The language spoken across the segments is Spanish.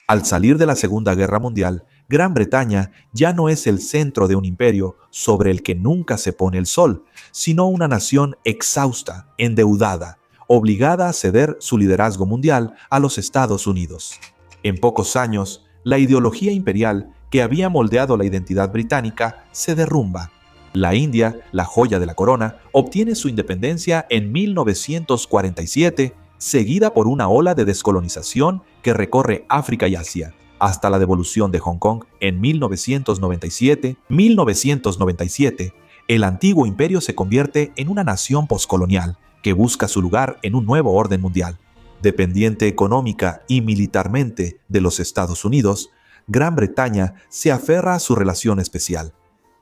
Al salir de la Segunda Guerra Mundial, Gran Bretaña ya no es el centro de un imperio sobre el que nunca se pone el sol, sino una nación exhausta, endeudada, obligada a ceder su liderazgo mundial a los Estados Unidos. En pocos años, la ideología imperial que había moldeado la identidad británica se derrumba. La India, la joya de la corona, obtiene su independencia en 1947, seguida por una ola de descolonización que recorre África y Asia, hasta la devolución de Hong Kong en 1997. El antiguo imperio se convierte en una nación poscolonial que busca su lugar en un nuevo orden mundial. Dependiente económica y militarmente de los Estados Unidos, Gran Bretaña se aferra a su relación especial,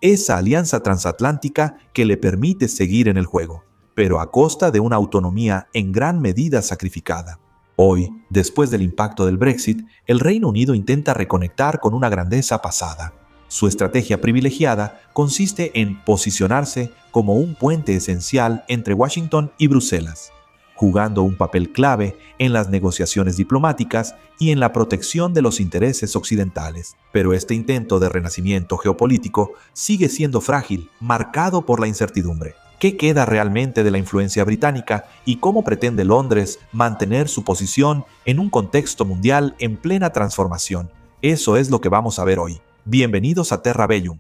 esa alianza transatlántica que le permite seguir en el juego, pero a costa de una autonomía en gran medida sacrificada. Hoy, después del impacto del Brexit, el Reino Unido intenta reconectar con una grandeza pasada. Su estrategia privilegiada consiste en posicionarse como un puente esencial entre Washington y Bruselas, jugando un papel clave en las negociaciones diplomáticas y en la protección de los intereses occidentales. Pero este intento de renacimiento geopolítico sigue siendo frágil, marcado por la incertidumbre. ¿Qué queda realmente de la influencia británica y cómo pretende Londres mantener su posición en un contexto mundial en plena transformación? Eso es lo que vamos a ver hoy. Bienvenidos a Terra Bellum.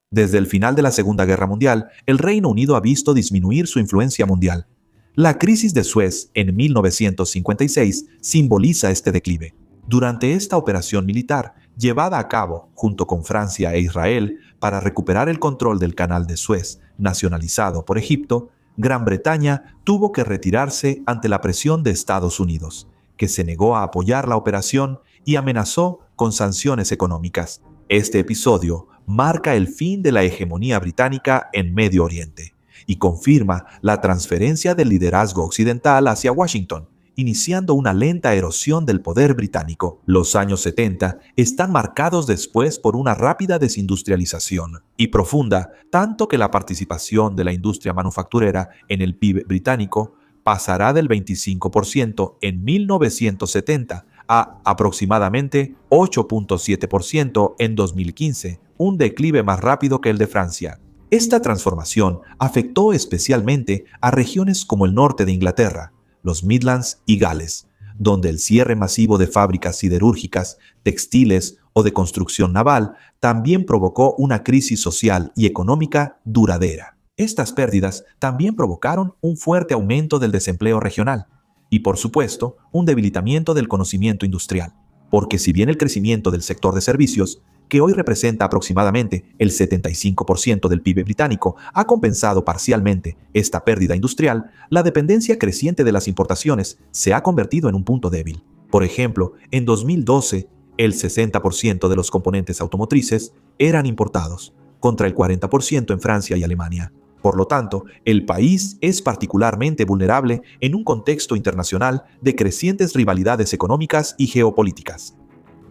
Desde el final de la Segunda Guerra Mundial, el Reino Unido ha visto disminuir su influencia mundial. La crisis de Suez en 1956 simboliza este declive. Durante esta operación militar, llevada a cabo junto con Francia e Israel para recuperar el control del Canal de Suez, nacionalizado por Egipto, Gran Bretaña tuvo que retirarse ante la presión de Estados Unidos, que se negó a apoyar la operación y amenazó con sanciones económicas. Este episodio marca el fin de la hegemonía británica en Medio Oriente y confirma la transferencia del liderazgo occidental hacia Washington, iniciando una lenta erosión del poder británico. Los años 70 están marcados después por una rápida desindustrialización y profunda, tanto que la participación de la industria manufacturera en el PIB británico pasará del 25% en 1970 a aproximadamente 8.7% en 2015, un declive más rápido que el de Francia. Esta transformación afectó especialmente a regiones como el norte de Inglaterra, los Midlands y Gales, donde el cierre masivo de fábricas siderúrgicas, textiles o de construcción naval también provocó una crisis social y económica duradera. Estas pérdidas también provocaron un fuerte aumento del desempleo regional y, por supuesto, un debilitamiento del conocimiento industrial, porque si bien el crecimiento del sector de servicios, que hoy representa aproximadamente el 75% del PIB británico, ha compensado parcialmente esta pérdida industrial, la dependencia creciente de las importaciones se ha convertido en un punto débil. Por ejemplo, en 2012, el 60% de los componentes automotrices eran importados, contra el 40% en Francia y Alemania. Por lo tanto, el país es particularmente vulnerable en un contexto internacional de crecientes rivalidades económicas y geopolíticas.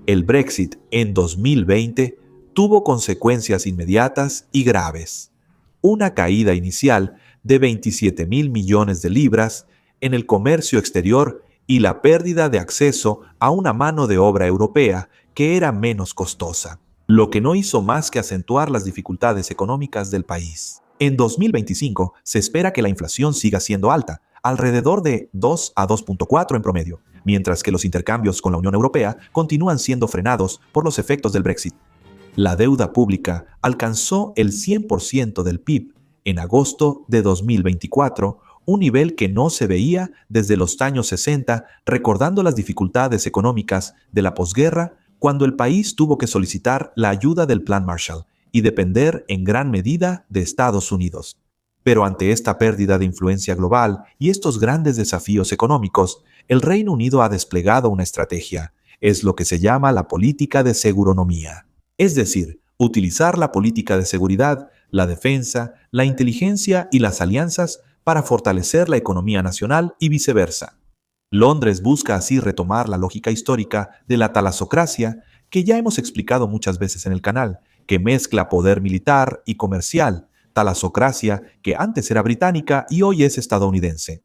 El Brexit en 2020 tuvo consecuencias inmediatas y graves. Una caída inicial de 27.000 millones de libras en el comercio exterior y la pérdida de acceso a una mano de obra europea que era menos costosa, lo que no hizo más que acentuar las dificultades económicas del país. En 2025 se espera que la inflación siga siendo alta, alrededor de 2 a 2.4 en promedio, mientras que los intercambios con la Unión Europea continúan siendo frenados por los efectos del Brexit. La deuda pública alcanzó el 100% del PIB en agosto de 2024, un nivel que no se veía desde los años 60, recordando las dificultades económicas de la posguerra, cuando el país tuvo que solicitar la ayuda del Plan Marshall y depender en gran medida de Estados Unidos. Pero ante esta pérdida de influencia global y estos grandes desafíos económicos, el Reino Unido ha desplegado una estrategia. Es lo que se llama la política de seguronomía. Es decir, utilizar la política de seguridad, la defensa, la inteligencia y las alianzas para fortalecer la economía nacional y viceversa. Londres busca así retomar la lógica histórica de la talasocracia que ya hemos explicado muchas veces en el canal, que mezcla poder militar y comercial, talasocracia que antes era británica y hoy es estadounidense.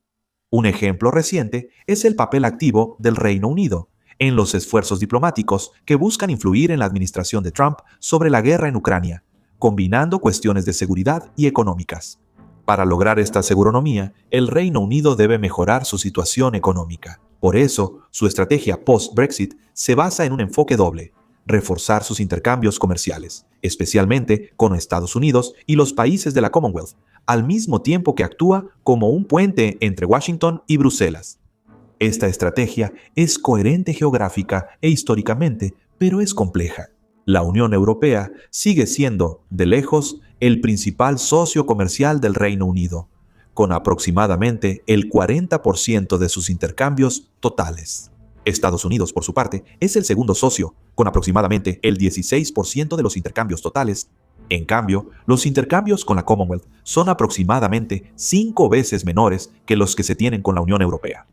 Un ejemplo reciente es el papel activo del Reino Unido en los esfuerzos diplomáticos que buscan influir en la administración de Trump sobre la guerra en Ucrania, combinando cuestiones de seguridad y económicas. Para lograr esta seguronomía, el Reino Unido debe mejorar su situación económica. Por eso, su estrategia post-Brexit se basa en un enfoque doble: reforzar sus intercambios comerciales, especialmente con Estados Unidos y los países de la Commonwealth, al mismo tiempo que actúa como un puente entre Washington y Bruselas. Esta estrategia es coherente geográfica e históricamente, pero es compleja. La Unión Europea sigue siendo, de lejos, el principal socio comercial del Reino Unido, con aproximadamente el 40% de sus intercambios totales. Estados Unidos, por su parte, es el segundo socio, con aproximadamente el 16% de los intercambios totales. En cambio, los intercambios con la Commonwealth son aproximadamente 5 veces menores que los que se tienen con la Unión Europea.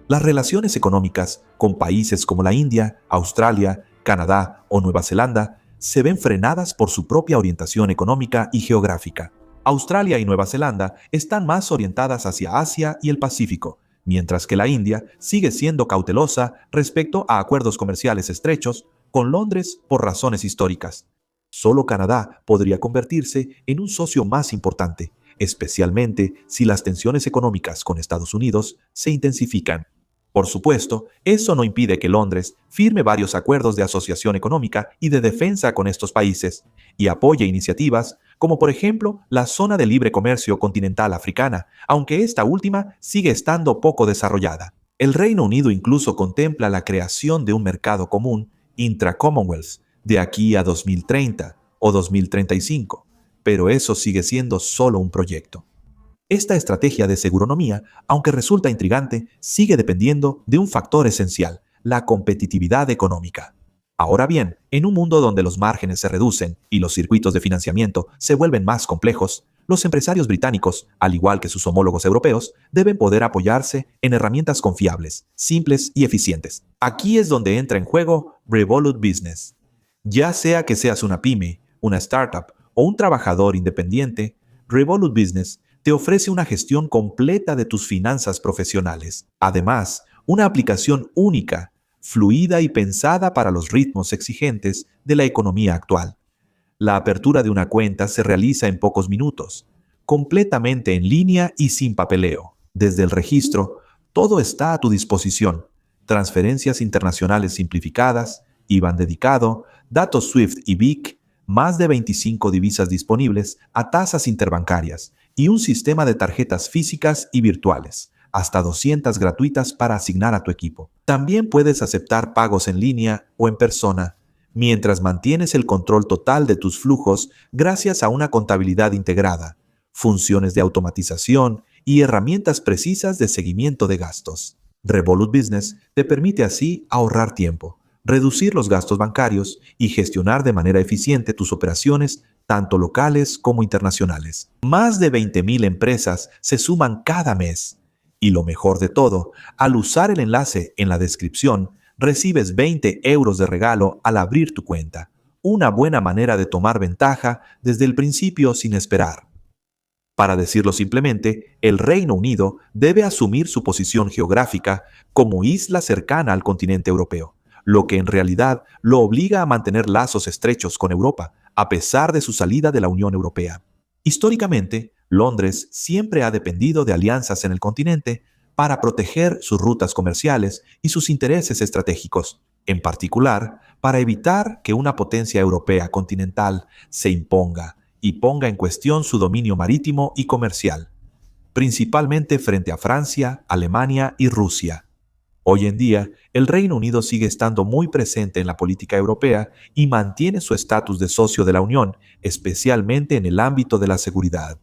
Las relaciones económicas con países como la India, Australia, Canadá o Nueva Zelanda se ven frenadas por su propia orientación económica y geográfica. Australia y Nueva Zelanda están más orientadas hacia Asia y el Pacífico, mientras que la India sigue siendo cautelosa respecto a acuerdos comerciales estrechos con Londres por razones históricas. Solo Canadá podría convertirse en un socio más importante, especialmente si las tensiones económicas con Estados Unidos se intensifican. Por supuesto, eso no impide que Londres firme varios acuerdos de asociación económica y de defensa con estos países y apoye iniciativas como por ejemplo la Zona de Libre Comercio Continental Africana, aunque esta última sigue estando poco desarrollada. El Reino Unido incluso contempla la creación de un mercado común intra-Commonwealth de aquí a 2030 o 2035, pero eso sigue siendo solo un proyecto. Esta estrategia de seguronomía, aunque resulta intrigante, sigue dependiendo de un factor esencial: la competitividad económica. Ahora bien, en un mundo donde los márgenes se reducen y los circuitos de financiamiento se vuelven más complejos, los empresarios británicos, al igual que sus homólogos europeos, deben poder apoyarse en herramientas confiables, simples y eficientes. Aquí es donde entra en juego Revolut Business. Ya sea que seas una pyme, una startup o un trabajador independiente, Revolut Business te ofrece una gestión completa de tus finanzas profesionales. Además, una aplicación única, fluida y pensada para los ritmos exigentes de la economía actual. La apertura de una cuenta se realiza en pocos minutos, completamente en línea y sin papeleo. Desde el registro, todo está a tu disposición: transferencias internacionales simplificadas, IBAN dedicado, datos SWIFT y BIC, más de 25 divisas disponibles a tasas interbancarias y un sistema de tarjetas físicas y virtuales, hasta 200 gratuitas para asignar a tu equipo. También puedes aceptar pagos en línea o en persona, mientras mantienes el control total de tus flujos gracias a una contabilidad integrada, funciones de automatización y herramientas precisas de seguimiento de gastos. Revolut Business te permite así ahorrar tiempo, reducir los gastos bancarios y gestionar de manera eficiente tus operaciones, tanto locales como internacionales. Más de 20,000 empresas se suman cada mes. Y lo mejor de todo, al usar el enlace en la descripción, recibes 20 euros de regalo al abrir tu cuenta. Una buena manera de tomar ventaja desde el principio sin esperar. Para decirlo simplemente, el Reino Unido debe asumir su posición geográfica como isla cercana al continente europeo, lo que en realidad lo obliga a mantener lazos estrechos con Europa, a pesar de su salida de la Unión Europea. Históricamente, Londres siempre ha dependido de alianzas en el continente para proteger sus rutas comerciales y sus intereses estratégicos, en particular para evitar que una potencia europea continental se imponga y ponga en cuestión su dominio marítimo y comercial, principalmente frente a Francia, Alemania y Rusia. Hoy en día, el Reino Unido sigue estando muy presente en la política europea y mantiene su estatus de socio de la Unión, especialmente en el ámbito de la seguridad.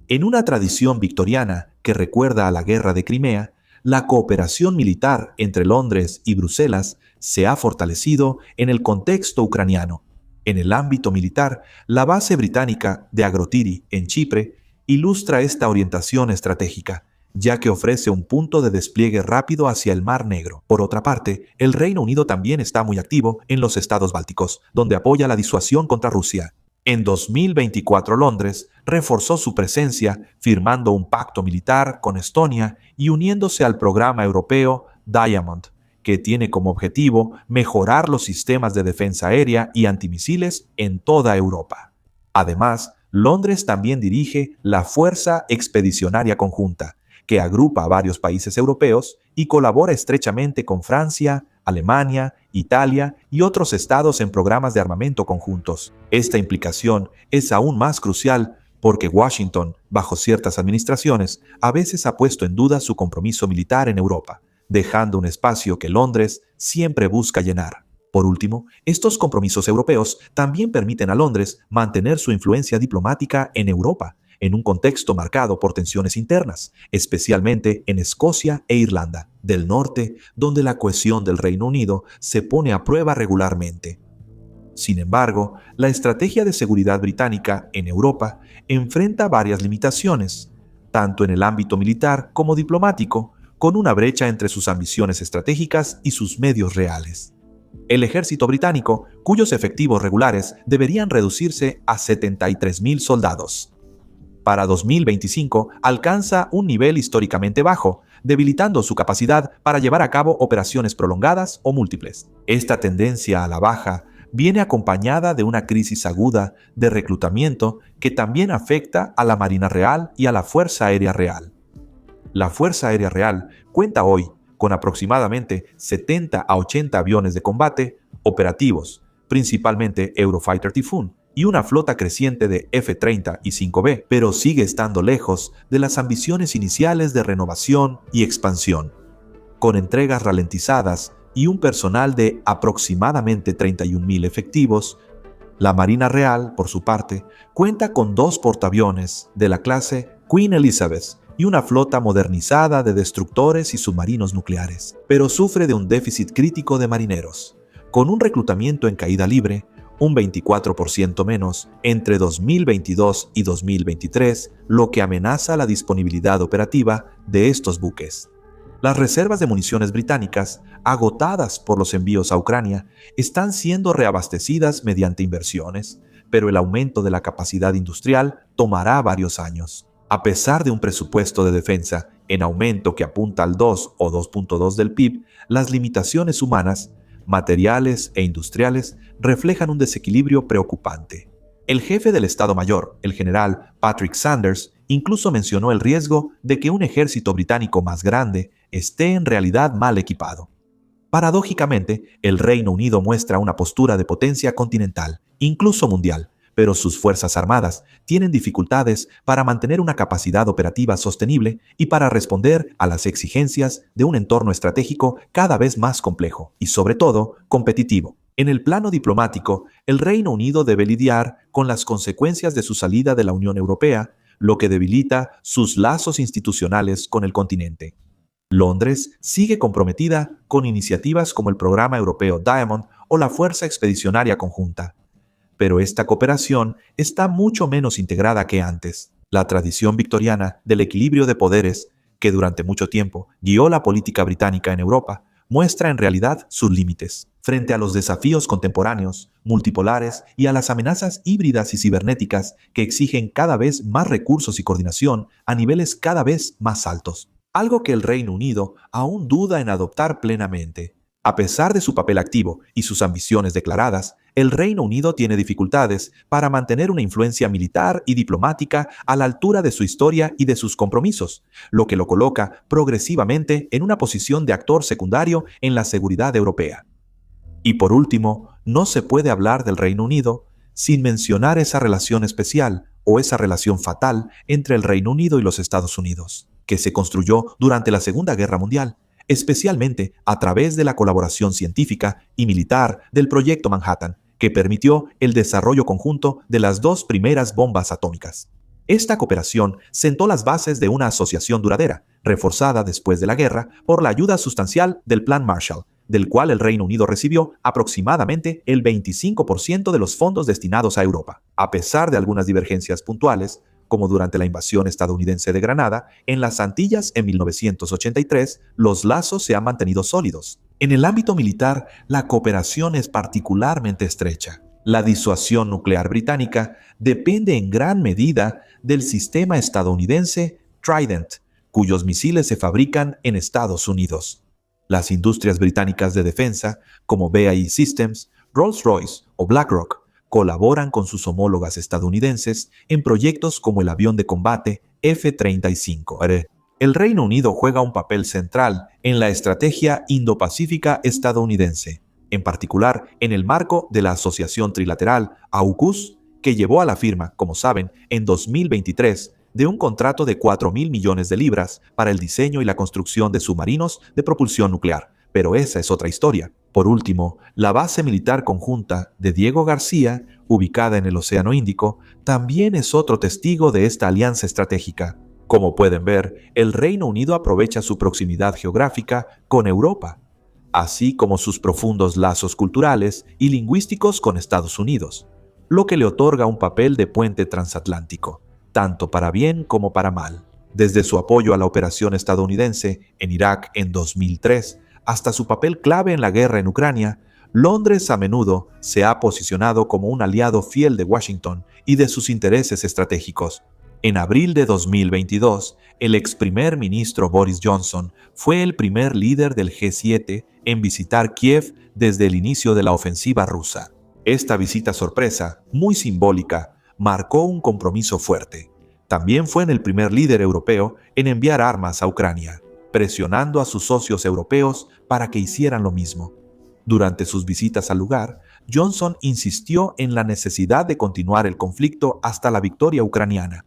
En una tradición victoriana que recuerda a la Guerra de Crimea, la cooperación militar entre Londres y Bruselas se ha fortalecido en el contexto ucraniano. En el ámbito militar, la base británica de Akrotiri, en Chipre, ilustra esta orientación estratégica, ya que ofrece un punto de despliegue rápido hacia el Mar Negro. Por otra parte, el Reino Unido también está muy activo en los estados bálticos, donde apoya la disuasión contra Rusia. En 2024, Londres reforzó su presencia firmando un pacto militar con Estonia y uniéndose al programa europeo Diamond, que tiene como objetivo mejorar los sistemas de defensa aérea y antimisiles en toda Europa. Además, Londres también dirige la Fuerza Expedicionaria Conjunta, que agrupa a varios países europeos y colabora estrechamente con Francia, Alemania, Italia y otros estados en programas de armamento conjuntos. Esta implicación es aún más crucial porque Washington, bajo ciertas administraciones, a veces ha puesto en duda su compromiso militar en Europa, dejando un espacio que Londres siempre busca llenar. Por último, estos compromisos europeos también permiten a Londres mantener su influencia diplomática en Europa, en un contexto marcado por tensiones internas, especialmente en Escocia e Irlanda del Norte, donde la cohesión del Reino Unido se pone a prueba regularmente. Sin embargo, la estrategia de seguridad británica en Europa enfrenta varias limitaciones, tanto en el ámbito militar como diplomático, con una brecha entre sus ambiciones estratégicas y sus medios reales. El ejército británico, cuyos efectivos regulares deberían reducirse a 73.000 soldados, para 2025 alcanza un nivel históricamente bajo, debilitando su capacidad para llevar a cabo operaciones prolongadas o múltiples. Esta tendencia a la baja viene acompañada de una crisis aguda de reclutamiento que también afecta a la Marina Real y a la Fuerza Aérea Real. La Fuerza Aérea Real cuenta hoy con aproximadamente 70 a 80 aviones de combate operativos, principalmente Eurofighter Typhoon, y una flota creciente de F-30 y 5B, pero sigue estando lejos de las ambiciones iniciales de renovación y expansión. Con entregas ralentizadas y un personal de aproximadamente 31.000 efectivos, la Marina Real, por su parte, cuenta con 2 portaaviones de la clase Queen Elizabeth y una flota modernizada de destructores y submarinos nucleares, pero sufre de un déficit crítico de marineros, con un reclutamiento en caída libre, un 24% menos entre 2022 y 2023, lo que amenaza la disponibilidad operativa de estos buques. Las reservas de municiones británicas, agotadas por los envíos a Ucrania, están siendo reabastecidas mediante inversiones, pero el aumento de la capacidad industrial tomará varios años. A pesar de un presupuesto de defensa en aumento que apunta al 2 o 2.2 del PIB, las limitaciones humanas, materiales e industriales reflejan un desequilibrio preocupante. El jefe del Estado Mayor, el general Patrick Sanders, incluso mencionó el riesgo de que un ejército británico más grande esté en realidad mal equipado. Paradójicamente, el Reino Unido muestra una postura de potencia continental, incluso mundial, pero sus fuerzas armadas tienen dificultades para mantener una capacidad operativa sostenible y para responder a las exigencias de un entorno estratégico cada vez más complejo y, sobre todo, competitivo. En el plano diplomático, el Reino Unido debe lidiar con las consecuencias de su salida de la Unión Europea, lo que debilita sus lazos institucionales con el continente. Londres sigue comprometida con iniciativas como el Programa Europeo Diamond o la Fuerza Expedicionaria Conjunta. Pero esta cooperación está mucho menos integrada que antes. La tradición victoriana del equilibrio de poderes, que durante mucho tiempo guió la política británica en Europa, muestra en realidad sus límites. Frente a los desafíos contemporáneos, multipolares y a las amenazas híbridas y cibernéticas que exigen cada vez más recursos y coordinación a niveles cada vez más altos. Algo que el Reino Unido aún duda en adoptar plenamente. A pesar de su papel activo y sus ambiciones declaradas, el Reino Unido tiene dificultades para mantener una influencia militar y diplomática a la altura de su historia y de sus compromisos, lo que lo coloca progresivamente en una posición de actor secundario en la seguridad europea. Y por último, no se puede hablar del Reino Unido sin mencionar esa relación especial o esa relación fatal entre el Reino Unido y los Estados Unidos, que se construyó durante la Segunda Guerra Mundial, especialmente a través de la colaboración científica y militar del Proyecto Manhattan, que permitió el desarrollo conjunto de las 2 primeras bombas atómicas. Esta cooperación sentó las bases de una asociación duradera, reforzada después de la guerra por la ayuda sustancial del Plan Marshall, del cual el Reino Unido recibió aproximadamente el 25% de los fondos destinados a Europa. A pesar de algunas divergencias puntuales, como durante la invasión estadounidense de Granada, en las Antillas en 1983, los lazos se han mantenido sólidos. En el ámbito militar, la cooperación es particularmente estrecha. La disuasión nuclear británica depende en gran medida del sistema estadounidense Trident, cuyos misiles se fabrican en Estados Unidos. Las industrias británicas de defensa, como BAE Systems, Rolls-Royce o BlackRock, colaboran con sus homólogas estadounidenses en proyectos como el avión de combate F-35. El Reino Unido juega un papel central en la estrategia Indo-Pacífica estadounidense, en particular en el marco de la Asociación Trilateral AUKUS, que llevó a la firma, como saben, en 2023, de un contrato de 4.000 millones de libras para el diseño y la construcción de submarinos de propulsión nuclear. Pero esa es otra historia. Por último, la base militar conjunta de Diego García, ubicada en el Océano Índico, también es otro testigo de esta alianza estratégica. Como pueden ver, el Reino Unido aprovecha su proximidad geográfica con Europa, así como sus profundos lazos culturales y lingüísticos con Estados Unidos, lo que le otorga un papel de puente transatlántico, tanto para bien como para mal. Desde su apoyo a la operación estadounidense en Irak en 2003 hasta su papel clave en la guerra en Ucrania, Londres a menudo se ha posicionado como un aliado fiel de Washington y de sus intereses estratégicos. En abril de 2022, el ex primer ministro Boris Johnson fue el primer líder del G7 en visitar Kiev desde el inicio de la ofensiva rusa. Esta visita sorpresa, muy simbólica, marcó un compromiso fuerte. También fue el primer líder europeo en enviar armas a Ucrania, presionando a sus socios europeos para que hicieran lo mismo. Durante sus visitas al lugar, Johnson insistió en la necesidad de continuar el conflicto hasta la victoria ucraniana.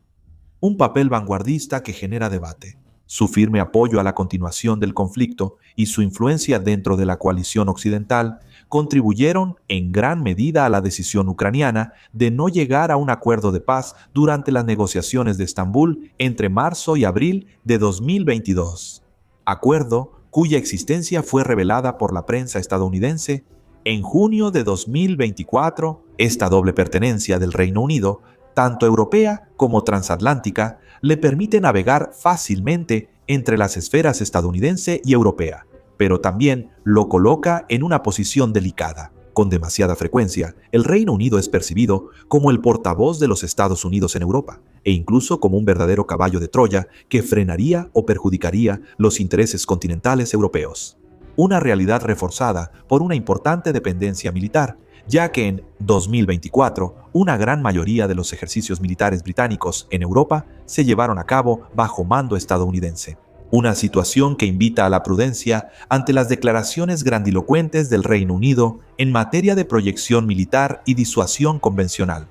Un papel vanguardista que genera debate. Su firme apoyo a la continuación del conflicto y su influencia dentro de la coalición occidental contribuyeron en gran medida a la decisión ucraniana de no llegar a un acuerdo de paz durante las negociaciones de Estambul entre marzo y abril de 2022. Acuerdo cuya existencia fue revelada por la prensa estadounidense en junio de 2024. Esta doble pertenencia del Reino Unido, tanto europea como transatlántica, le permite navegar fácilmente entre las esferas estadounidense y europea, pero también lo coloca en una posición delicada. Con demasiada frecuencia, el Reino Unido es percibido como el portavoz de los Estados Unidos en Europa, e incluso como un verdadero caballo de Troya que frenaría o perjudicaría los intereses continentales europeos. Una realidad reforzada por una importante dependencia militar, ya que en 2024 una gran mayoría de los ejercicios militares británicos en Europa se llevaron a cabo bajo mando estadounidense. Una situación que invita a la prudencia ante las declaraciones grandilocuentes del Reino Unido en materia de proyección militar y disuasión convencional.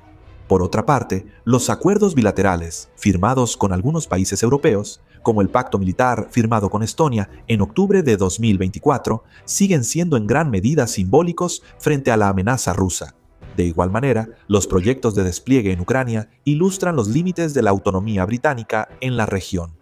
Por otra parte, los acuerdos bilaterales firmados con algunos países europeos, como el pacto militar firmado con Estonia en octubre de 2024, siguen siendo en gran medida simbólicos frente a la amenaza rusa. De igual manera, los proyectos de despliegue en Ucrania ilustran los límites de la autonomía británica en la región.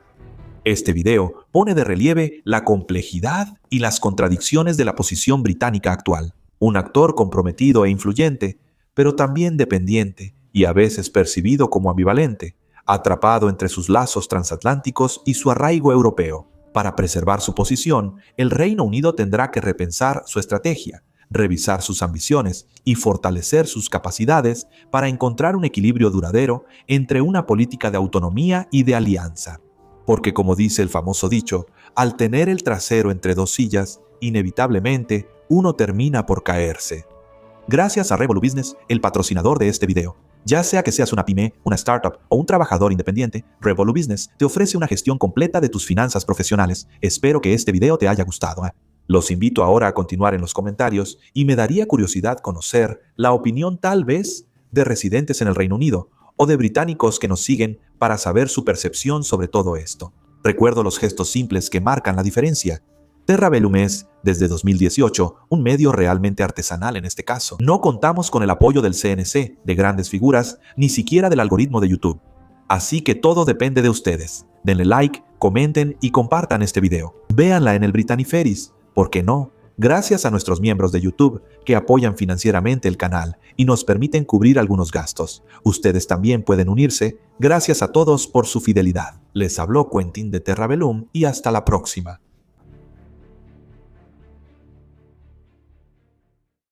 Este video pone de relieve la complejidad y las contradicciones de la posición británica actual. Un actor comprometido e influyente, pero también dependiente y a veces percibido como ambivalente, atrapado entre sus lazos transatlánticos y su arraigo europeo. Para preservar su posición, el Reino Unido tendrá que repensar su estrategia, revisar sus ambiciones y fortalecer sus capacidades para encontrar un equilibrio duradero entre una política de autonomía y de alianza. Porque, como dice el famoso dicho, al tener el trasero entre dos sillas, inevitablemente uno termina por caerse. Gracias a Revolu Business, el patrocinador de este video. Ya sea que seas una pyme, una startup o un trabajador independiente, Revolu Business te ofrece una gestión completa de tus finanzas profesionales. Espero que este video te haya gustado. Los invito ahora a continuar en los comentarios y me daría curiosidad conocer la opinión tal vez de residentes en el Reino Unido o de británicos que nos siguen para saber su percepción sobre todo esto. Recuerdo los gestos simples que marcan la diferencia. Terrabellum es, desde 2018, un medio realmente artesanal en este caso. No contamos con el apoyo del CNC, de grandes figuras, ni siquiera del algoritmo de YouTube. Así que todo depende de ustedes. Denle like, comenten y compartan este video. Véanla en el Britanniferis, ¿por qué no? Gracias a nuestros miembros de YouTube que apoyan financieramente el canal y nos permiten cubrir algunos gastos. Ustedes también pueden unirse. Gracias a todos por su fidelidad. Les habló Quentin de Terrabellum y hasta la próxima.